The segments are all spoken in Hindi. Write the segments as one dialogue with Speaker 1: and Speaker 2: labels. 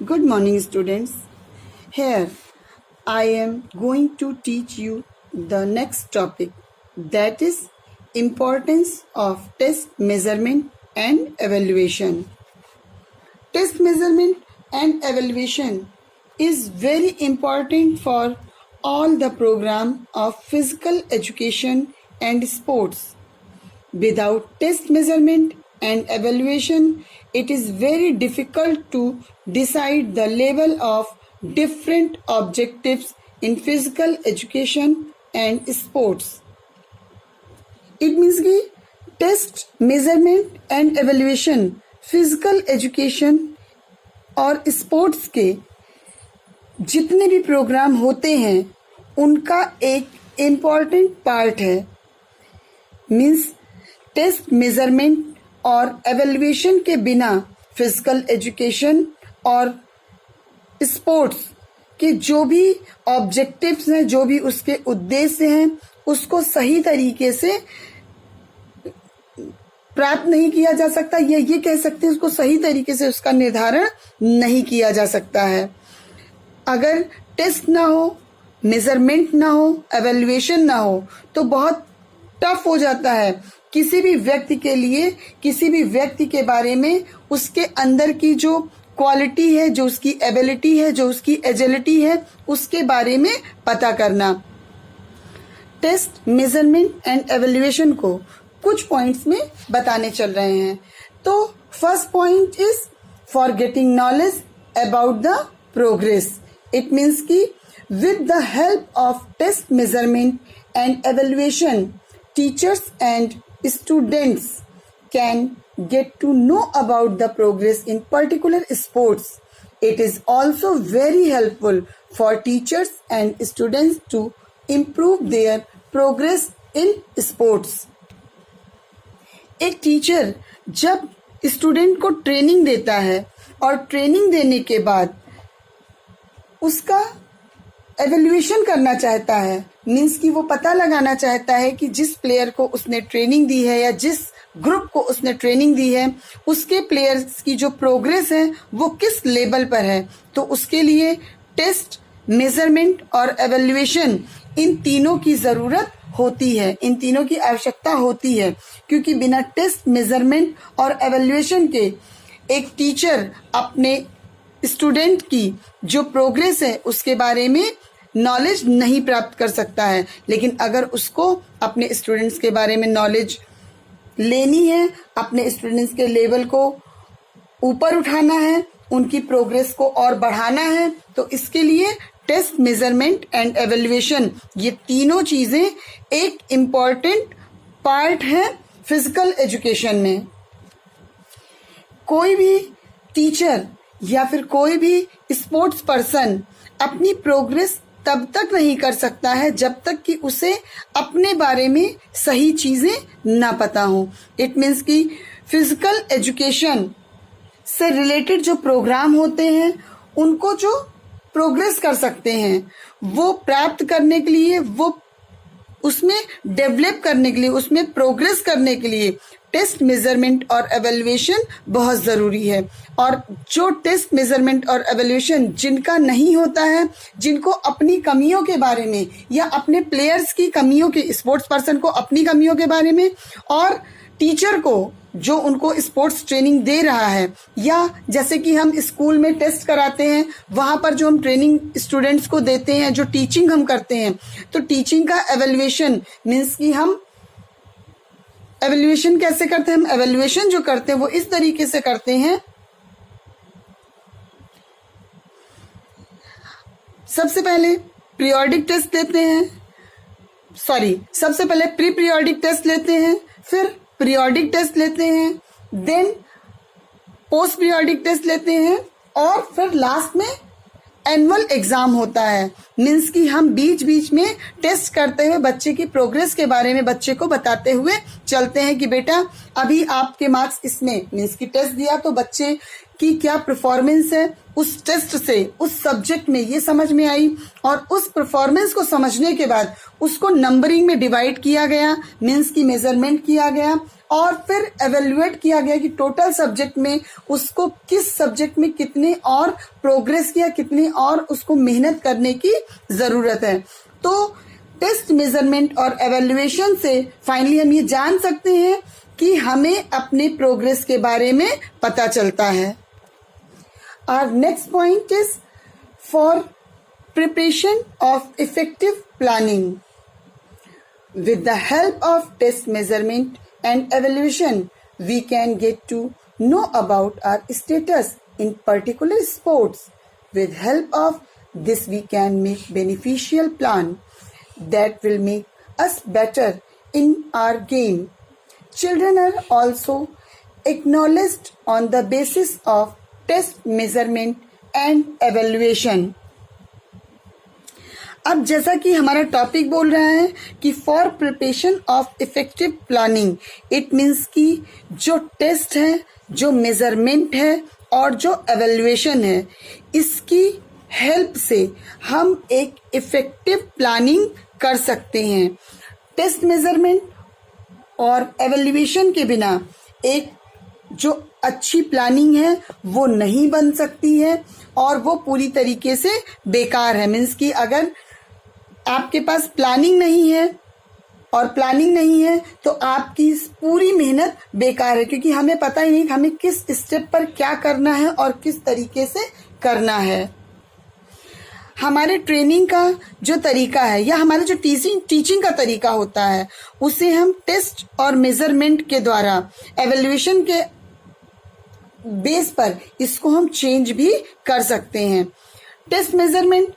Speaker 1: Good morning, students. Here I am going to teach you the next topic, that is importance of test measurement and evaluation. Test measurement and evaluation is very important for all the program of physical education and sports. Without test measurement and evaluation, it is very difficult to decide the level of different objectives in physical education and sports. It means कि test measurement and evaluation physical education और स्पोर्ट्स के जितने भी प्रोग्राम होते हैं उनका एक इम्पॉर्टेंट पार्ट है. मीन्स टेस्ट मेजरमेंट और एवेल्युएशन के बिना फिजिकल एजुकेशन और स्पोर्ट्स के जो भी ऑब्जेक्टिव्स हैं, जो भी उसके उद्देश्य हैं, उसको सही तरीके से प्राप्त नहीं किया जा सकता. ये कह सकते हैं उसको सही तरीके से उसका निर्धारण नहीं किया जा सकता है. अगर टेस्ट ना हो, मेजरमेंट ना हो, एवेल्युएशन ना हो तो बहुत टफ हो जाता है किसी भी व्यक्ति के लिए, किसी भी व्यक्ति के बारे में उसके अंदर की जो क्वालिटी है, जो उसकी एबिलिटी है, जो उसकी एजिलिटी है, उसके बारे में पता करना. टेस्ट मेजरमेंट एंड एवेल्युएशन को कुछ पॉइंट्स में बताने चल रहे हैं. तो first point is for getting knowledge about the progress. It means कि with the help of test measurement and evaluation teachers and students can get to know about the progress in particular sports. It is also very helpful for teachers and students to improve their progress in sports. एक टीचर जब स्टूडेंट को ट्रेनिंग देता है और ट्रेनिंग देने के बाद उसका एवेल्युएशन करना चाहता है, मीन्स कि वो पता लगाना चाहता है कि जिस प्लेयर को उसने ट्रेनिंग दी है या जिस ग्रुप को उसने ट्रेनिंग दी है उसके प्लेयर्स की जो प्रोग्रेस है वो किस लेवल पर है. तो उसके लिए टेस्ट, मेजरमेंट और एवेल्युएशन इन तीनों की जरूरत होती है, इन तीनों की आवश्यकता होती है. क्योंकि बिना टेस्ट, मेजरमेंट और एवेल्युएशन के एक टीचर अपने स्टूडेंट की जो प्रोग्रेस है उसके बारे में नॉलेज नहीं प्राप्त कर सकता है. लेकिन अगर उसको अपने स्टूडेंट्स के बारे में नॉलेज लेनी है, अपने स्टूडेंट्स के लेवल को ऊपर उठाना है, उनकी प्रोग्रेस को और बढ़ाना है, तो इसके लिए टेस्ट, मेजरमेंट एंड एवेल्युएशन ये तीनों चीजें एक इम्पॉर्टेंट पार्ट है फिजिकल एजुकेशन में. कोई भी टीचर या फिर कोई भी स्पोर्ट्स पर्सन अपनी प्रोग्रेस तब तक नहीं कर सकता है जब तक कि उसे अपने बारे में सही चीजें ना पता हो. इट मीन्स कि फिजिकल एजुकेशन से रिलेटेड जो प्रोग्राम होते हैं उनको जो प्रोग्रेस कर सकते हैं वो प्राप्त करने के लिए, वो उसमें डेवलप करने के लिए, उसमें प्रोग्रेस करने के लिए टेस्ट, मेजरमेंट और एवेल्युएशन बहुत जरूरी है. और जो टेस्ट, मेजरमेंट और एवेल्युएशन जिनका नहीं होता है, जिनको अपनी कमियों के बारे में या अपने प्लेयर्स की कमियों के, स्पोर्ट्स पर्सन को अपनी कमियों के बारे में और टीचर को जो उनको स्पोर्ट्स ट्रेनिंग दे रहा है, या जैसे कि हम स्कूल में टेस्ट कराते हैं वहां पर जो हम ट्रेनिंग स्टूडेंट्स को देते हैं, जो टीचिंग हम करते हैं, तो टीचिंग का एवेल्युएशन मीन्स कि हम एवेल्युएशन कैसे करते हैं. हम एवेल्युएशन जो करते हैं वो इस तरीके से करते हैं. सबसे पहले पीरियोडिक टेस्ट लेते हैं, सबसे पहले प्री पीरियोडिक टेस्ट लेते हैं, फिर पीरियोडिक टेस्ट लेते हैं, देन पोस्ट पीरियोडिक टेस्ट लेते हैं और फिर लास्ट में एनुअल एग्जाम होता है. मीन्स कि हम बीच बीच में टेस्ट करते हुए बच्चे की प्रोग्रेस के बारे में बच्चे को बताते हुए चलते हैं कि बेटा अभी आपके मार्क्स इसमें, मीन्स कि टेस्ट दिया तो बच्चे कि क्या परफॉर्मेंस है उस टेस्ट से उस सब्जेक्ट में, ये समझ में आई। और उस परफॉर्मेंस को समझने के बाद उसको नंबरिंग में डिवाइड किया गया, मीन्स की मेजरमेंट किया गया, और फिर एवेल्युएट किया गया कि टोटल सब्जेक्ट में उसको किस सब्जेक्ट में कितने और प्रोग्रेस किया, कितने और उसको मेहनत करने की जरूरत है। तो टेस्ट, मेजरमेंट और एवेल्युएशन से फाइनली हम ये जान सकते हैं कि हमें अपने प्रोग्रेस के बारे में पता चलता है। Our next point is for preparation of effective planning. With the help of test, measurement and evaluation, we can get to know about our status in particular sports. With help of this, we can make beneficial plan that will make us better in our game. Children are also acknowledged on the basis of test, measurement and evaluation. अब जैसा कि हमारा टॉपिक बोल रहा है कि for preparation of effective planning, it means कि जो टेस्ट है, जो मेजरमेंट है और जो एवेल्युएशन है, इसकी हेल्प से हम एक इफेक्टिव प्लानिंग कर सकते हैं। टेस्ट, मेजरमेंट और एवेल्युएशन के बिना एक जो अच्छी प्लानिंग है वो नहीं बन सकती है और वो पूरी तरीके से बेकार है। मीन्स कि अगर आपके पास प्लानिंग नहीं है और प्लानिंग नहीं है तो आपकी पूरी मेहनत बेकार है, क्योंकि हमें पता ही नहीं हमें किस स्टेप पर क्या करना है और किस तरीके से करना है। हमारे ट्रेनिंग का जो तरीका है या हमारे जो टीचिंग का तरीका होता है, उसे हम टेस्ट और मेजरमेंट के द्वारा, एवेल्युएशन के बेस पर इसको हम चेंज भी कर सकते हैं। टेस्ट, मेजरमेंट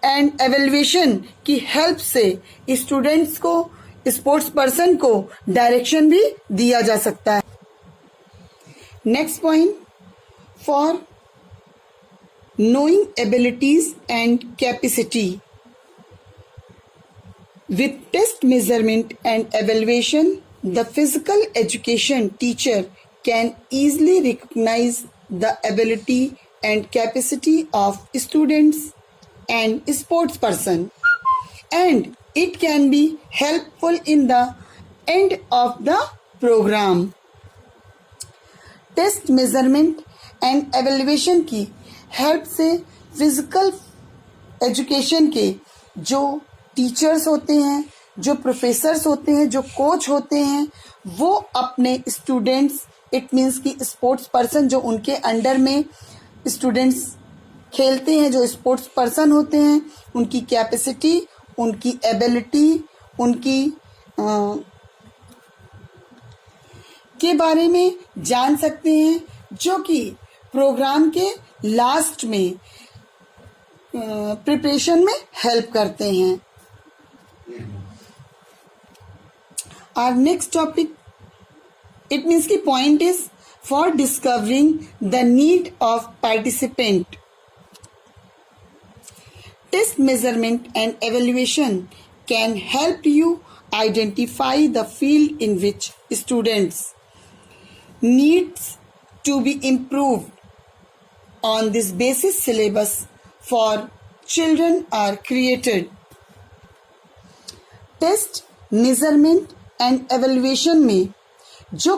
Speaker 1: एंड एवेल्युएशन की हेल्प से स्टूडेंट्स को, स्पोर्ट्स पर्सन को डायरेक्शन भी दिया जा सकता है। Next point, for knowing abilities and capacity. With test, measurement and evaluation, the physical education teacher can easily recognize the ability and capacity of students and sports person, and it can be helpful in the end of the program. Test, measurement and evaluation की हेल्प से फिजिकल एजुकेशन के जो टीचर्स होते हैं, जो प्रोफेसर्स होते हैं, जो कोच होते हैं, वो अपने स्टूडेंट्स, इट मीन्स की स्पोर्ट्स पर्सन जो उनके अंडर में स्टूडेंट्स खेलते हैं, जो स्पोर्ट्स पर्सन होते हैं, उनकी कैपेसिटी, उनकी एबिलिटी, उनकी के बारे में जान सकते हैं, जो कि प्रोग्राम के लास्ट में प्रिपरेशन में हेल्प करते हैं। Our next topic, it means की point is for discovering the need of participant. Test, measurement and evaluation can help you identify the field in which students needs to be improved. On this basis, syllabus for children are created. Test, measurement and evaluation में जो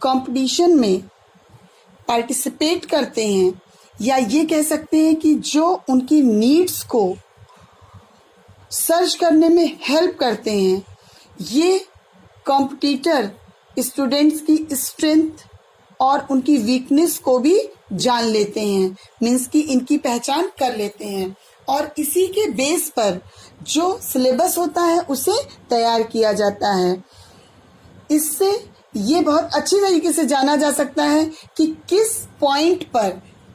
Speaker 1: कंपटीशन में पार्टिसिपेट करते हैं, या ये कह सकते हैं कि जो उनकी नीड्स को सर्च करने में हेल्प करते हैं, ये कॉम्पिटिटर स्टूडेंट्स की स्ट्रेंथ और उनकी वीकनेस को भी जान लेते हैं, मीन्स कि इनकी पहचान कर लेते हैं, और इसी के बेस पर जो सिलेबस होता है उसे तैयार किया जाता है। इससे ये बहुत अच्छी तरीके से जाना जा सकता है कि किस पॉइंट पर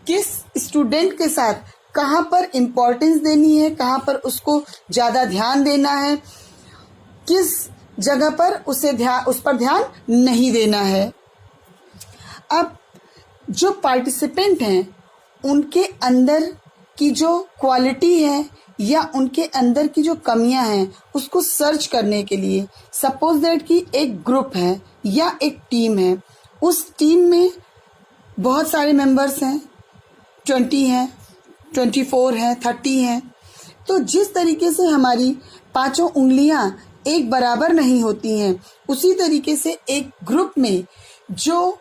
Speaker 1: किस स्टूडेंट के साथ कहाँ पर इम्पोर्टेंस देनी है, कहाँ पर उसको ज़्यादा ध्यान देना है, किस जगह पर उस पर ध्यान नहीं देना है। अब जो पार्टिसिपेंट हैं, उनके अंदर की जो क्वालिटी है या उनके अंदर की जो कमियां हैं, उसको सर्च करने के लिए, सपोज दैट कि एक ग्रुप है या एक टीम है, उस टीम में बहुत सारे मेंबर्स हैं, 20 हैं, 24 हैं, 30 हैं। तो जिस तरीके से हमारी पांचों उंगलियां एक बराबर नहीं होती हैं, उसी तरीके से एक ग्रुप में जो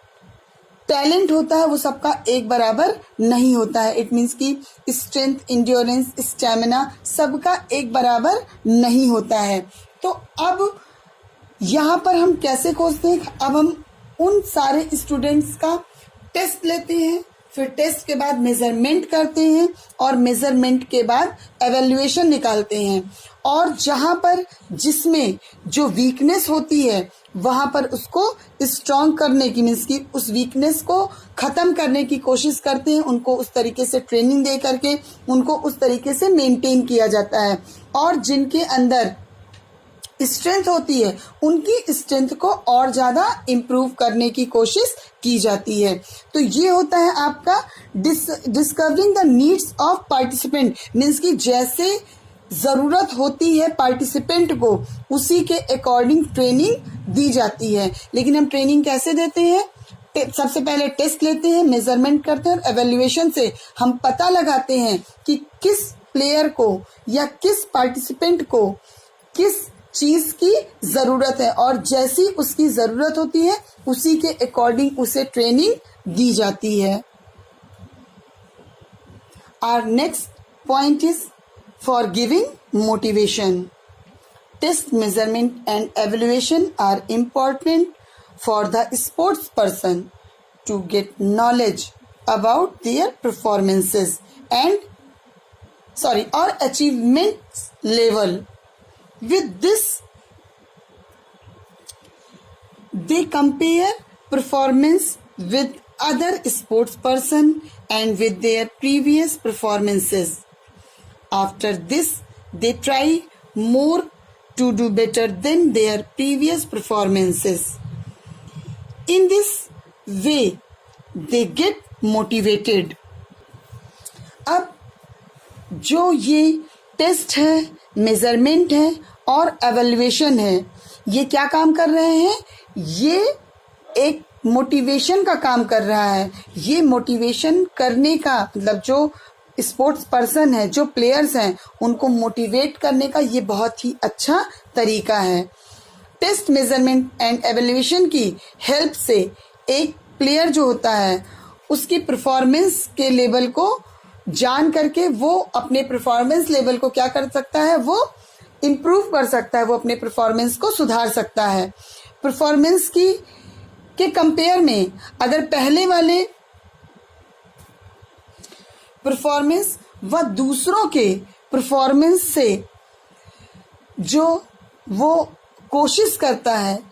Speaker 1: टैलेंट होता है वो सबका एक बराबर नहीं होता है। इट मीन्स कि स्ट्रेंथ, इंड्योरेंस, स्टैमिना सबका एक बराबर नहीं होता है। तो अब यहाँ पर हम कैसे खोजते हैं? अब हम उन सारे स्टूडेंट्स का टेस्ट लेते हैं, फिर टेस्ट के बाद मेजरमेंट करते हैं और मेजरमेंट के बाद एवेल्युएशन निकालते हैं। और जहाँ पर जिसमें जो वीकनेस होती है वहाँ पर उसको स्ट्रॉन्ग करने की, मीन्स कि उस वीकनेस को ख़त्म करने की कोशिश करते हैं। उनको उस तरीके से ट्रेनिंग दे करके उनको उस तरीके से मेंटेन किया जाता है। और जिनके अंदर स्ट्रेंथ होती है उनकी स्ट्रेंथ को और ज़्यादा इम्प्रूव करने की कोशिश की जाती है। तो ये होता है आपका discovering the needs of participant, means कि जैसे ज़रूरत होती है पार्टिसिपेंट को उसी के अकॉर्डिंग ट्रेनिंग दी जाती है। लेकिन हम ट्रेनिंग कैसे देते हैं? सबसे पहले टेस्ट लेते हैं, मेजरमेंट करते हैं और एवेल्युएशन से हम पता लगाते हैं कि किस प्लेयर को या किस पार्टिसिपेंट को किस चीज की जरूरत है, और जैसी उसकी जरूरत होती है उसी के अकॉर्डिंग उसे ट्रेनिंग दी जाती है। Our next point is for giving motivation. Test, measurement and evaluation are important for the sports person to get knowledge about their performances or achievements level. With this, they compare performance with other sports person and with their previous performances. After this, they try more to do better than their previous performances. In this way, they get motivated. अब जो ये टेस्ट है, मेजरमेंट है और एवेल्युएशन है, ये क्या काम कर रहे हैं? ये एक मोटिवेशन का काम कर रहा है। ये मोटिवेशन करने का मतलब जो स्पोर्ट्स पर्सन है, जो प्लेयर्स हैं, उनको मोटिवेट करने का ये बहुत ही अच्छा तरीका है। टेस्ट, मेजरमेंट एंड एवेल्युएशन की हेल्प से एक प्लेयर जो होता है उसकी परफॉर्मेंस के लेवल को जान करके वो अपने परफॉर्मेंस लेवल को क्या कर सकता है? वो इम्प्रूव कर सकता है, वो अपने परफॉर्मेंस को सुधार सकता है। परफॉर्मेंस के कंपेयर में अगर पहले वाले परफॉर्मेंस व दूसरों के परफॉर्मेंस से जो वो कोशिश करता है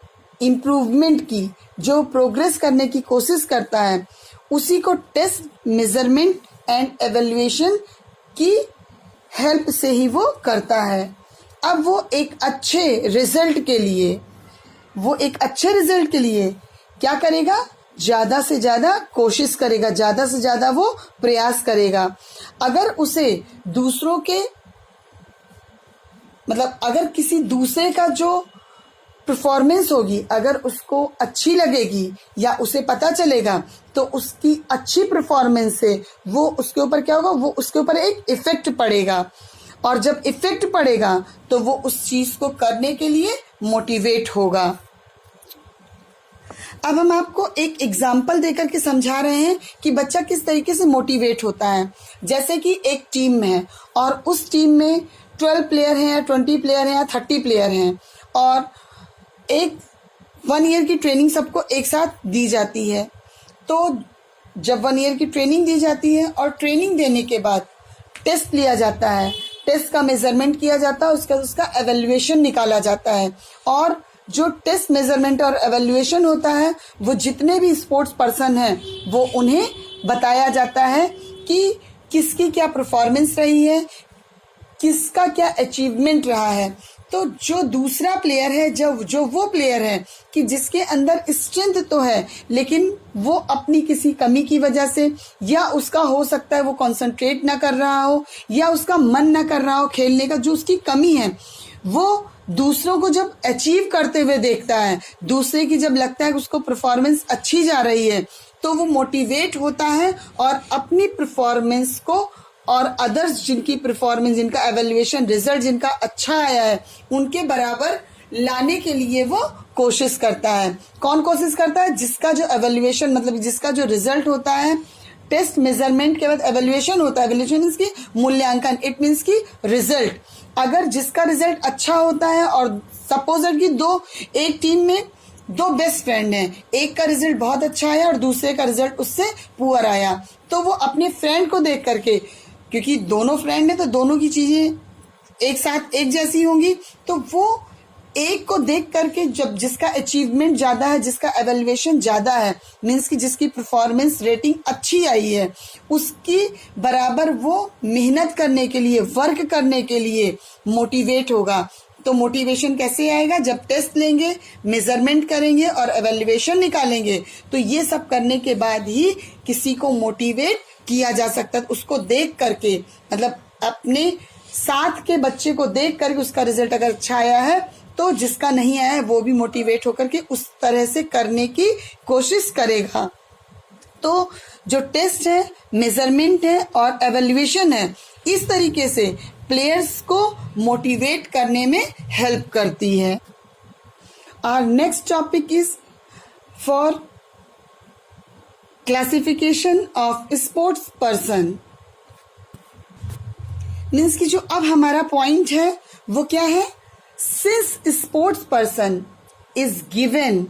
Speaker 1: इम्प्रूवमेंट की, जो प्रोग्रेस करने की कोशिश करता है, उसी को टेस्ट, मेजरमेंट एंड एवेल्युएशन की हेल्प से ही वो करता है। अब वो एक अच्छे रिजल्ट के लिए क्या करेगा? ज़्यादा से ज़्यादा कोशिश करेगा, ज़्यादा से ज़्यादा वो प्रयास करेगा। अगर उसे दूसरों के मतलब अगर किसी दूसरे का जो परफॉर्मेंस होगी अगर उसको अच्छी लगेगी या उसे पता चलेगा तो उसकी अच्छी परफॉर्मेंस से वो उसके ऊपर क्या होगा? वो उसके ऊपर एक इफेक्ट पड़ेगा, और जब इफेक्ट पड़ेगा तो वो उस चीज को करने के लिए मोटिवेट होगा। अब हम आपको एक एग्जाम्पल देकर के समझा रहे हैं कि बच्चा किस तरीके से मोटिवेट होता है। जैसे कि एक टीम है और उस टीम में 12 प्लेयर हैं या 20 प्लेयर हैं या 30 प्लेयर हैं, और एक 1 ईयर की ट्रेनिंग सबको एक साथ दी जाती है। तो जब 1 ईयर की ट्रेनिंग दी जाती है और ट्रेनिंग देने के बाद टेस्ट लिया जाता है, टेस्ट का मेजरमेंट किया जाता है, उसका एवेल्युएशन निकाला जाता है। और जो टेस्ट, मेजरमेंट और एवेल्युएशन होता है वो जितने भी स्पोर्ट्स पर्सन हैं वो उन्हें बताया जाता है कि किसकी क्या परफॉर्मेंस रही है, किसका क्या अचीवमेंट रहा है। तो जो दूसरा प्लेयर है, जो वो प्लेयर है कि जिसके अंदर स्ट्रेंथ तो है लेकिन वो अपनी किसी कमी की वजह से, या उसका हो सकता है वो कंसंट्रेट ना कर रहा हो या उसका मन ना कर रहा हो खेलने का, जो उसकी कमी है, वो दूसरों को जब अचीव करते हुए देखता है, दूसरे की जब लगता है कि उसको परफॉर्मेंस अच्छी जा रही है, तो वो मोटिवेट होता है और अपनी परफॉर्मेंस को और अदर्स जिनकी परफॉर्मेंस, जिनका एवेल्युएशन रिजल्ट जिनका अच्छा आया है, उनके बराबर लाने के लिए वो कोशिश करता है। कौन कोशिश करता है? जिसका जो एवेल्युएशन, मतलब जिसका जो रिजल्ट होता है, टेस्ट मेजरमेंट के बाद एवेल्युएशन होता है। एवेल्युएशन मीन्स की मूल्यांकन, इट मीन्स की रिजल्ट। अगर जिसका रिजल्ट अच्छा होता है और सपोज कि एक टीम में दो बेस्ट फ्रेंड हैं, एक का रिजल्ट बहुत अच्छा आया और दूसरे का रिजल्ट उससे पुअर आया, तो वो अपने फ्रेंड को देख करके, क्योंकि दोनों फ्रेंड हैं तो दोनों की चीजें एक साथ एक जैसी होंगी, तो वो एक को देख करके जब जिसका अचीवमेंट ज्यादा है, जिसका एवेल्युएशन ज्यादा है, मीन्स कि जिसकी परफॉर्मेंस रेटिंग अच्छी आई है, उसकी बराबर वो मेहनत करने के लिए, वर्क करने के लिए मोटिवेट होगा। तो मोटिवेशन कैसे आएगा? जब टेस्ट लेंगे, मेजरमेंट करेंगे और एवेल्युएशन निकालेंगे। तो ये सब करने के बाद ही किसी को मोटिवेट किया जा सकता है। उसको देख करके, मतलब अपने साथ के बच्चे को देख करके उसका रिजल्ट अगर अच्छा आया है तो जिसका नहीं आया है वो भी मोटिवेट होकर के उस तरह से करने की कोशिश करेगा। तो जो टेस्ट है, मेजरमेंट है और एवेल्युएशन है, इस तरीके से प्लेयर्स को मोटिवेट करने में हेल्प करती है। Our next topic is for classification of sports person. Means की जो अब हमारा पॉइंट है वो क्या है? Since sports person is given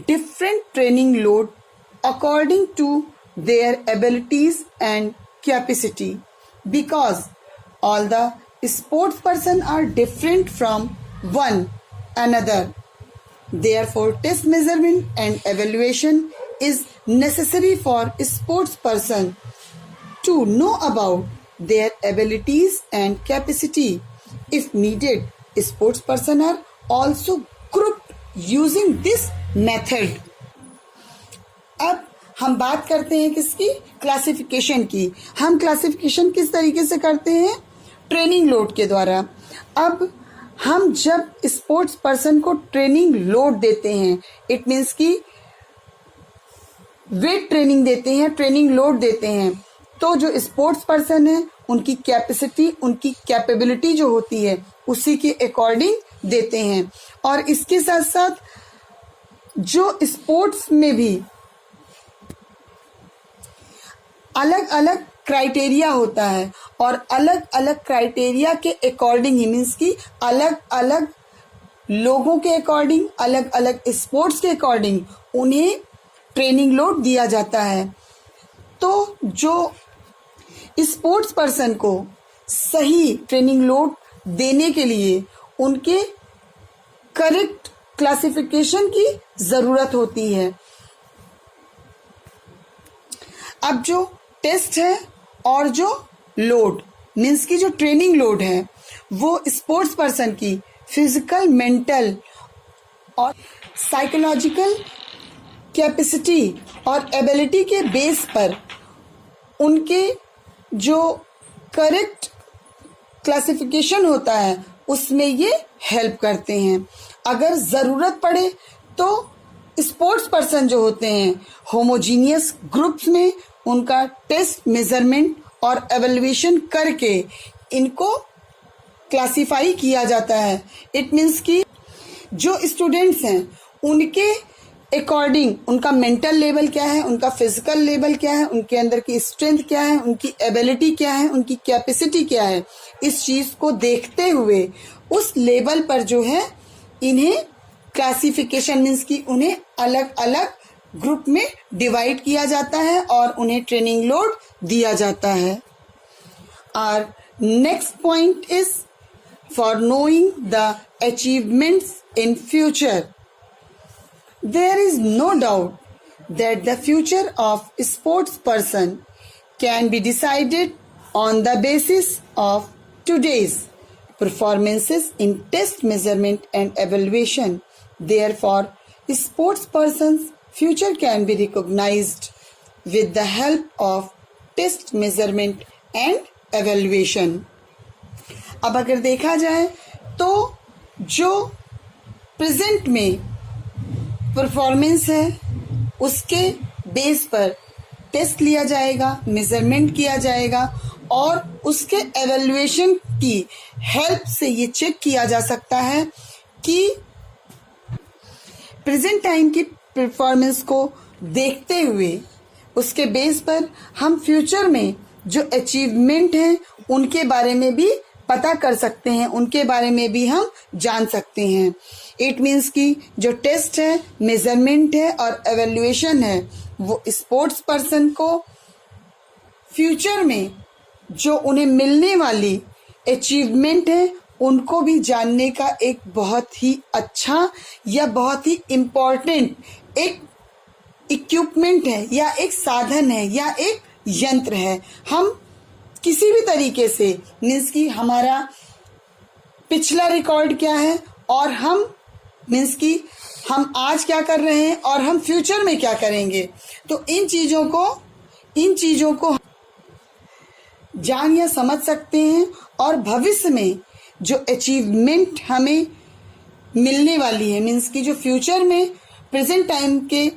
Speaker 1: different training load according to their abilities and capacity, because all the sports person are different from one another, therefore test measurement and evaluation is necessary for sports person to know about their abilities and capacity. If needed, sports person are also grouped using this method. अब हम बात करते हैं किसकी? क्लासिफिकेशन की। हम क्लासिफिकेशन किस तरीके से करते हैं? ट्रेनिंग लोड के द्वारा। अब हम जब स्पोर्ट्स पर्सन को ट्रेनिंग लोड देते हैं, इट मीन्स की वेट ट्रेनिंग देते हैं, ट्रेनिंग लोड देते हैं, तो जो स्पोर्ट्स पर्सन है उनकी कैपेसिटी, उनकी कैपेबिलिटी जो होती है उसी के अकॉर्डिंग देते हैं। और इसके साथ साथ जो स्पोर्ट्स में भी अलग अलग क्राइटेरिया होता है और अलग अलग क्राइटेरिया के अकॉर्डिंग ही, मीन्स की अलग अलग लोगों के अकॉर्डिंग, अलग अलग स्पोर्ट्स के अकॉर्डिंग उन्हें ट्रेनिंग लोड दिया जाता है। तो जो स्पोर्ट्स पर्सन को सही ट्रेनिंग लोड देने के लिए उनके करेक्ट क्लासिफिकेशन की जरूरत होती है। अब जो टेस्ट है और जो लोड, मीन्स की जो ट्रेनिंग लोड है, वो स्पोर्ट्स पर्सन की फिजिकल, मेंटल और साइकोलॉजिकल कैपेसिटी और एबिलिटी के बेस पर उनके जो करेक्ट क्लासिफिकेशन होता है उसमें ये हेल्प करते हैं। अगर ज़रूरत पड़े तो स्पोर्ट्स पर्सन जो होते हैं होमोजीनियस ग्रुप्स में उनका टेस्ट, मेजरमेंट और एवेल्युएशन करके इनको क्लासिफाई किया जाता है। इट मीन्स कि जो स्टूडेंट्स हैं उनके अकॉर्डिंग उनका मेंटल लेवल क्या है, उनका फिजिकल लेवल क्या है, उनके अंदर की स्ट्रेंथ क्या है, उनकी एबिलिटी क्या है, उनकी कैपेसिटी क्या है, इस चीज को देखते हुए उस लेवल पर जो है इन्हें क्लासिफिकेशन, मीन्स की उन्हें अलग अलग ग्रुप में डिवाइड किया जाता है और उन्हें ट्रेनिंग लोड दिया जाता है। और next point is for knowing the achievements in future. There is no doubt that the future of a sports person can be decided on the basis of today's performances in test, measurement and evaluation. Therefore, a sports person's future can be recognized with the help of test, measurement and evaluation. अब अगर देखा जाए तो जो प्रेजेंट में परफॉर्मेंस है उसके बेस पर टेस्ट लिया जाएगा, मेजरमेंट किया जाएगा और उसके एवेल्युएशन की हेल्प से ये चेक किया जा सकता है कि प्रेजेंट टाइम की परफॉर्मेंस को देखते हुए उसके बेस पर हम फ्यूचर में जो अचीवमेंट हैं उनके बारे में भी पता कर सकते हैं, उनके बारे में भी हम जान सकते हैं। इट मीन्स कि जो टेस्ट है, मेजरमेंट है और एवेल्युएशन है वो स्पोर्ट्स पर्सन को फ्यूचर में जो उन्हें मिलने वाली अचीवमेंट है उनको भी जानने का एक बहुत ही अच्छा या बहुत ही इम्पोर्टेंट एक इक्विपमेंट है या एक साधन है या एक यंत्र है। हम किसी भी तरीके से मीन्स कि हमारा पिछला रिकॉर्ड क्या है और हम मीन्स कि हम आज क्या कर रहे हैं और हम फ्यूचर में क्या करेंगे, तो इन चीज़ों को जान या समझ सकते हैं और भविष्य में जो अचीवमेंट हमें मिलने वाली है मीन्स कि जो फ्यूचर में प्रेजेंट टाइम के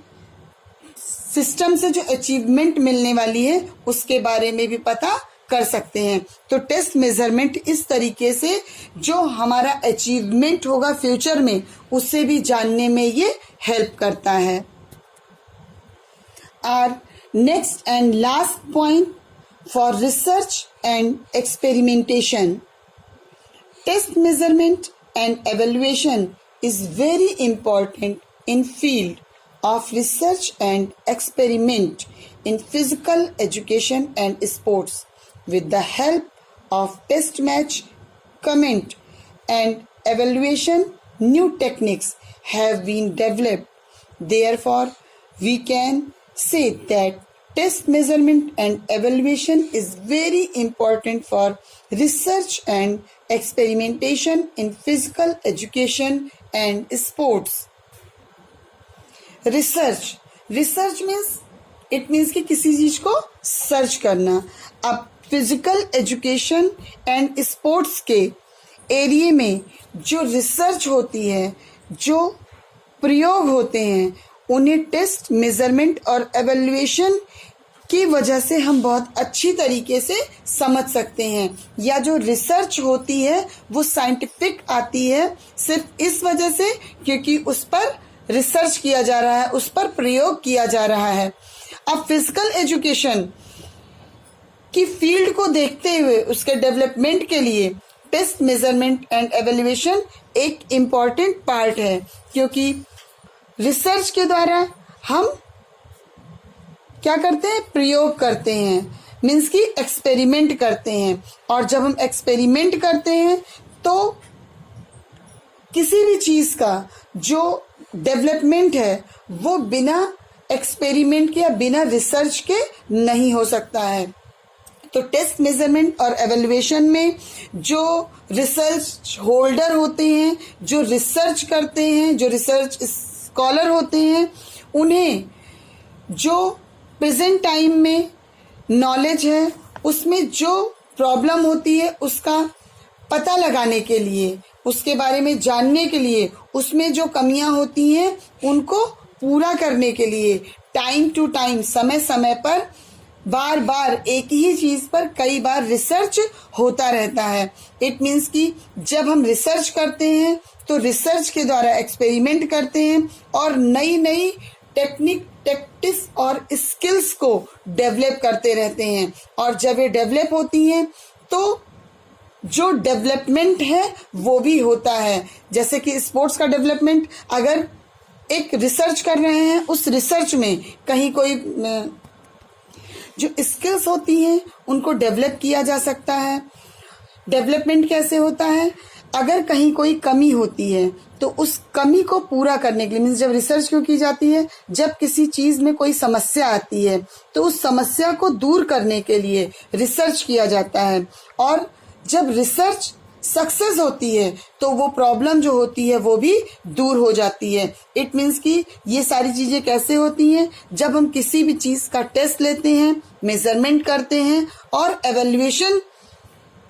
Speaker 1: सिस्टम से जो अचीवमेंट मिलने वाली है उसके बारे में भी पता कर सकते हैं। तो टेस्ट मेजरमेंट इस तरीके से जो हमारा अचीवमेंट होगा फ्यूचर में उससे भी जानने में ये हेल्प करता है। Our next and last point for research and experimentation, test measurement and evaluation is very important in field of research and experiment in physical education and sports. With the help of test match, comment and evaluation, new techniques have been developed. Therefore, we can say that test measurement and evaluation is very important for research and experimentation in physical education and sports. Research means कि किसी चीज को सर्च करना। अब फिजिकल एजुकेशन एंड स्पोर्ट्स के एरिया में जो रिसर्च होती है, जो प्रयोग होते हैं, उन्हें टेस्ट, मेजरमेंट और एवेल्युएशन की वजह से हम बहुत अच्छी तरीके से समझ सकते हैं। या जो रिसर्च होती है वो साइंटिफिक आती है सिर्फ इस वजह से क्योंकि उस पर रिसर्च किया जा रहा है, उस पर प्रयोग किया जा रहा है। अब फिजिकल एजुकेशन की फील्ड को देखते हुए उसके डेवलपमेंट के लिए टेस्ट, मेजरमेंट एंड एवेल्युएशन एक इम्पॉर्टेंट पार्ट है क्योंकि रिसर्च के द्वारा हम क्या करते हैं, प्रयोग करते हैं, मीन्स कि एक्सपेरिमेंट करते हैं। और जब हम एक्सपेरिमेंट करते हैं तो किसी भी चीज का जो डेवलपमेंट है वो बिना एक्सपेरिमेंट के या बिना रिसर्च के नहीं हो सकता है। तो टेस्ट, मेजरमेंट और एवेल्युएशन में जो रिसर्च होल्डर होते हैं, जो रिसर्च करते हैं, जो रिसर्च स्कॉलर होते हैं, उन्हें जो प्रेजेंट टाइम में नॉलेज है उसमें जो प्रॉब्लम होती है उसका पता लगाने के लिए, उसके बारे में जानने के लिए, उसमें जो कमियां होती हैं उनको पूरा करने के लिए टाइम टू टाइम, समय समय पर, बार बार एक ही चीज पर कई बार रिसर्च होता रहता है। इट मीन्स कि जब हम रिसर्च करते हैं तो रिसर्च के द्वारा एक्सपेरिमेंट करते हैं और नई नई टेक्निक, टैक्टिक्स और स्किल्स को डेवलप करते रहते हैं। और जब ये डेवलप होती हैं तो जो डेवलपमेंट है वो भी होता है। जैसे कि स्पोर्ट्स का डेवलपमेंट, अगर एक रिसर्च कर रहे हैं, उस रिसर्च में कहीं कोई जो स्किल्स होती हैं उनको डेवलप किया जा सकता है। डेवलपमेंट कैसे होता है, अगर कहीं कोई कमी होती है तो उस कमी को पूरा करने के लिए, मीन्स जब रिसर्च क्यों की जाती है, जब किसी चीज में कोई समस्या आती है तो उस समस्या को दूर करने के लिए रिसर्च किया जाता है। और जब रिसर्च सक्सेस होती है तो वो प्रॉब्लम जो होती है वो भी दूर हो जाती है। इट मीन्स कि ये सारी चीजें कैसे होती हैं, जब हम किसी भी चीज का टेस्ट लेते हैं, मेजरमेंट करते हैं और एवेल्युएशन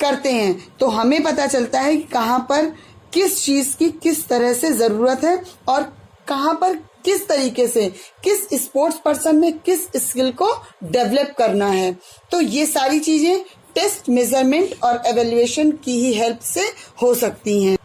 Speaker 1: करते हैं तो हमें पता चलता है कि कहाँ पर किस चीज की किस तरह से जरूरत है और कहाँ पर किस तरीके से किस स्पोर्ट्स पर्सन में किस स्किल को डेवलप करना है। तो ये सारी चीजें टेस्ट, मेजरमेंट और एवेल्युएशन की ही हेल्प से हो सकती हैं।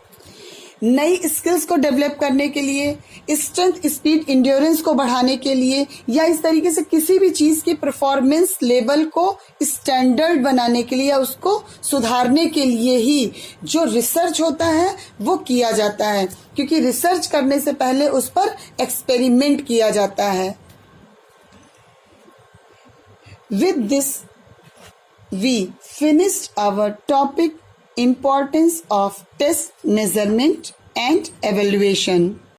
Speaker 1: नई स्किल्स को डेवलप करने के लिए, स्ट्रेंथ, स्पीड, इंड्योरेंस को बढ़ाने के लिए, या इस तरीके से किसी भी चीज की परफॉर्मेंस लेवल को स्टैंडर्ड बनाने के लिए या उसको सुधारने के लिए ही जो रिसर्च होता है वो किया जाता है, क्योंकि रिसर्च करने से पहले उस पर एक्सपेरिमेंट किया जाता है। With this we finished our topic, importance of test, measurement and evaluation.